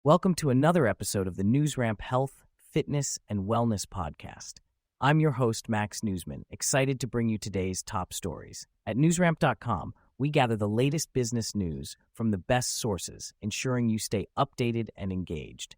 Welcome to another episode of the NewsRamp Health, Fitness, and Wellness Podcast. I'm your host, Max Newsman, excited to bring you today's top stories. At newsramp.com, we gather the latest business news from the best sources, ensuring you stay updated and engaged.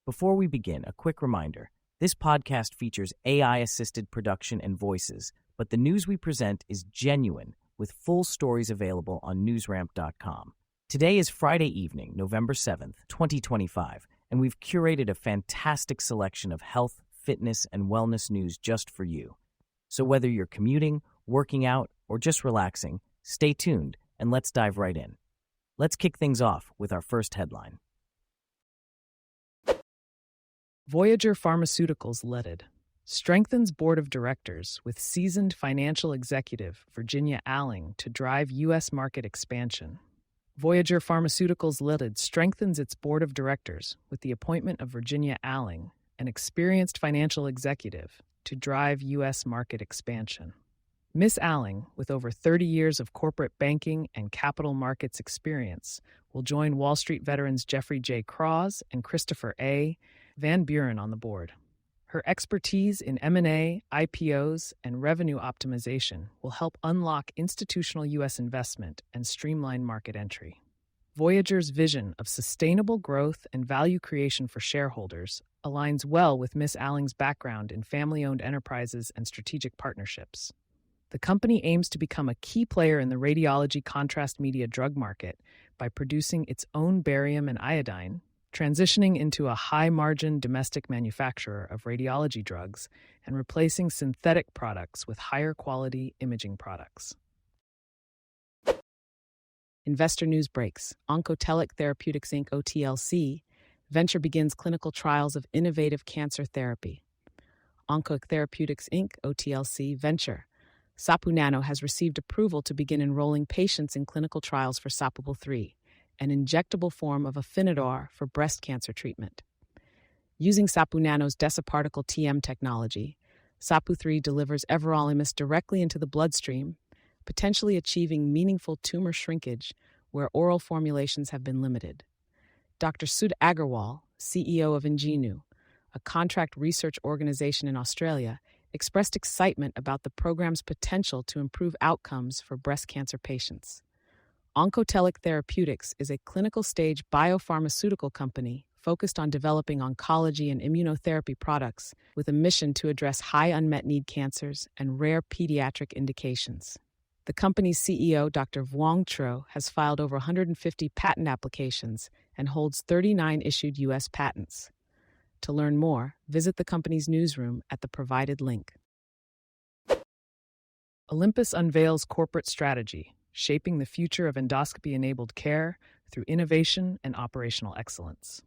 Before we begin, a quick reminder. This podcast features AI-assisted production and voices, but the news we present is genuine, with full stories available on newsramp.com. Today is Friday evening, November 7th, 2025, and we've curated a fantastic selection of health, fitness, and wellness news just for you. So whether you're commuting, working out, or just relaxing, stay tuned and let's dive right in. Let's kick things off with our first headline. Voyageur Pharmaceuticals Ltd. strengthens board of directors with seasoned financial executive Virginia Alling to drive U.S. market expansion. Voyageur Pharmaceuticals Ltd. strengthens its board of directors with the appointment of Virginia Alling, an experienced financial executive, to drive U.S. market expansion. Ms. Alling, with over 30 years of corporate banking and capital markets experience, will join Wall Street veterans Jeffrey J. Cross and Christopher A. Van Buren on the board. Her expertise in M&A, IPOs, and revenue optimization will help unlock institutional U.S. investment and streamline market entry. Voyageur's vision of sustainable growth and value creation for shareholders aligns well with Ms. Alling's background in family-owned enterprises and strategic partnerships. The company aims to become a key player in the radiology contrast media drug market by producing its own barium and iodine, transitioning into a high-margin domestic manufacturer of radiology drugs, and replacing synthetic products with higher-quality imaging products. Investor news breaks. Oncotelic Therapeutics Inc. (OTLC) venture begins clinical trials of innovative cancer therapy. Oncotelic Therapeutics Inc. (OTLC) venture Sapu Nano has received approval to begin enrolling patients in clinical trials for Sapu 3, an injectable form of Afinitor for breast cancer treatment. Using Sapu Nano's deciparticle TM technology, Sapu 3 delivers everolimus directly into the bloodstream, potentially achieving meaningful tumor shrinkage where oral formulations have been limited. Dr. Sudh Agarwal, CEO of Ingenu, a contract research organization in Australia, expressed excitement about the program's potential to improve outcomes for breast cancer patients. Oncotelic Therapeutics is a clinical-stage biopharmaceutical company focused on developing oncology and immunotherapy products with a mission to address high unmet need cancers and rare pediatric indications. The company's CEO, Dr. Vuong Tro, has filed over 150 patent applications and holds 39 issued U.S. patents. To learn more, visit the company's newsroom at the provided link. Olympus unveils corporate strategy, shaping the future of endoscopy-enabled care through innovation and operational excellence.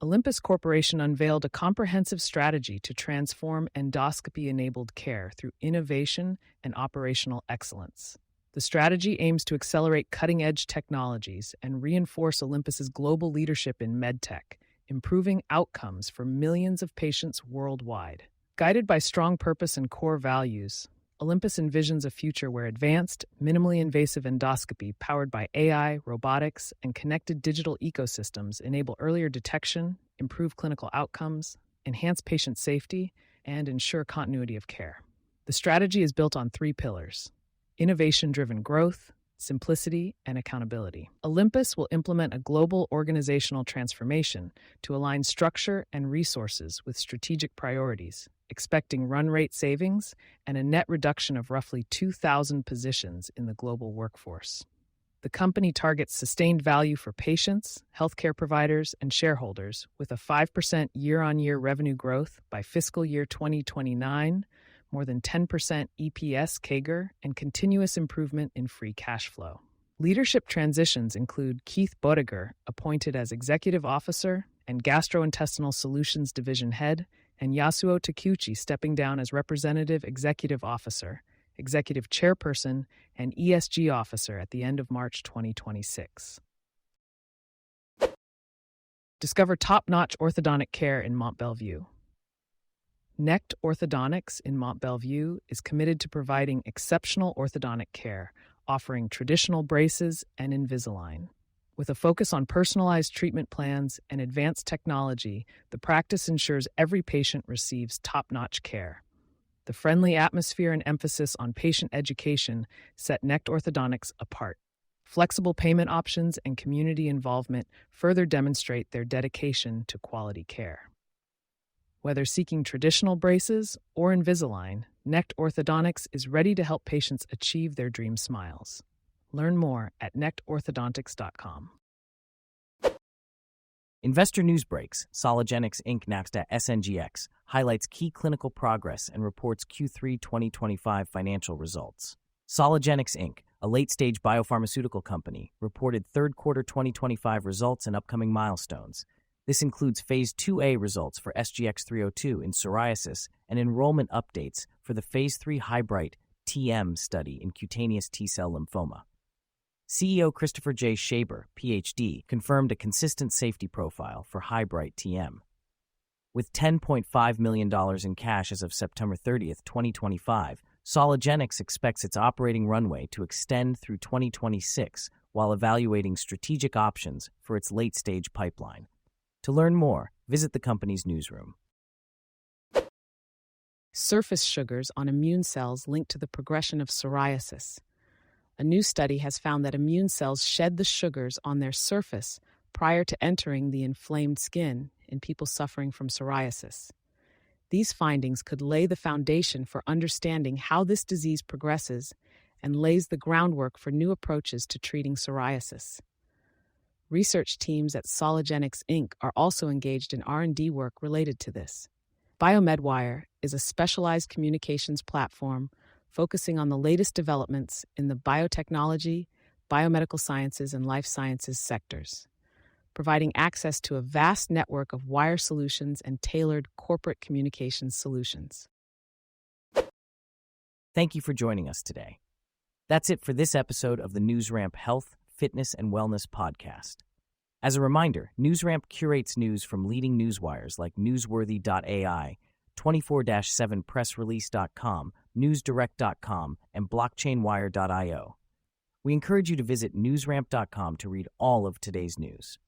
Olympus Corporation unveiled a comprehensive strategy to transform endoscopy-enabled care through innovation and operational excellence. The strategy aims to accelerate cutting-edge technologies and reinforce Olympus's global leadership in medtech, improving outcomes for millions of patients worldwide. Guided by strong purpose and core values, Olympus envisions a future where advanced, minimally invasive endoscopy powered by AI, robotics, and connected digital ecosystems enable earlier detection, improve clinical outcomes, enhance patient safety, and ensure continuity of care. The strategy is built on 3 pillars: innovation-driven growth, simplicity, and accountability. Olympus will implement a global organizational transformation to align structure and resources with strategic priorities, expecting run rate savings and a net reduction of roughly 2,000 positions in the global workforce. The company targets sustained value for patients, healthcare providers, and shareholders with a 5% year-on-year revenue growth by fiscal year 2029, more than 10% EPS CAGR, and continuous improvement in free cash flow. Leadership transitions include Keith Bodeger, appointed as Executive Officer and Gastrointestinal Solutions Division Head, and Yasuo Takeuchi stepping down as Representative Executive Officer, Executive Chairperson, and ESG Officer at the end of March 2026. Discover top-notch orthodontic care in Mont Belvieu. Knecht Orthodontics in Mont Belvieu is committed to providing exceptional orthodontic care, offering traditional braces and Invisalign. With a focus on personalized treatment plans and advanced technology, the practice ensures every patient receives top-notch care. The friendly atmosphere and emphasis on patient education set Knecht Orthodontics apart. Flexible payment options and community involvement further demonstrate their dedication to quality care. Whether seeking traditional braces or Invisalign, Knecht Orthodontics is ready to help patients achieve their dream smiles. Learn more at knechtorthodontics.com. Investor News Breaks, Soligenix Inc. Nasdaq SNGX, highlights key clinical progress and reports Q3 2025 financial results. Soligenix Inc., a late-stage biopharmaceutical company, reported third quarter 2025 results and upcoming milestones. This includes Phase 2A results for SGX-302 in psoriasis and enrollment updates for the Phase 3 Hybrid TM study in cutaneous T-cell lymphoma. CEO Christopher J. Shaber, Ph.D., confirmed a consistent safety profile for Hybrid TM. With $10.5 million in cash as of September 30, 2025, Soligenix expects its operating runway to extend through 2026 while evaluating strategic options for its late-stage pipeline. To learn more, visit the company's newsroom. Surface sugars on immune cells linked to the progression of psoriasis. A new study has found that immune cells shed the sugars on their surface prior to entering the inflamed skin in people suffering from psoriasis. These findings could lay the foundation for understanding how this disease progresses and lays the groundwork for new approaches to treating psoriasis. Research teams at Soligenix Inc. are also engaged in R&D work related to this. BioMedWire is a specialized communications platform focusing on the latest developments in the biotechnology, biomedical sciences, and life sciences sectors, providing access to a vast network of wire solutions and tailored corporate communications solutions. Thank you for joining us today. That's it for this episode of the NewsRamp Health, Fitness, and Wellness podcast. As a reminder, NewsRamp curates news from leading newswires like Newsworthy.ai, 24/7pressrelease.com, newsdirect.com, and blockchainwire.io. We encourage you to visit newsramp.com to read all of today's news.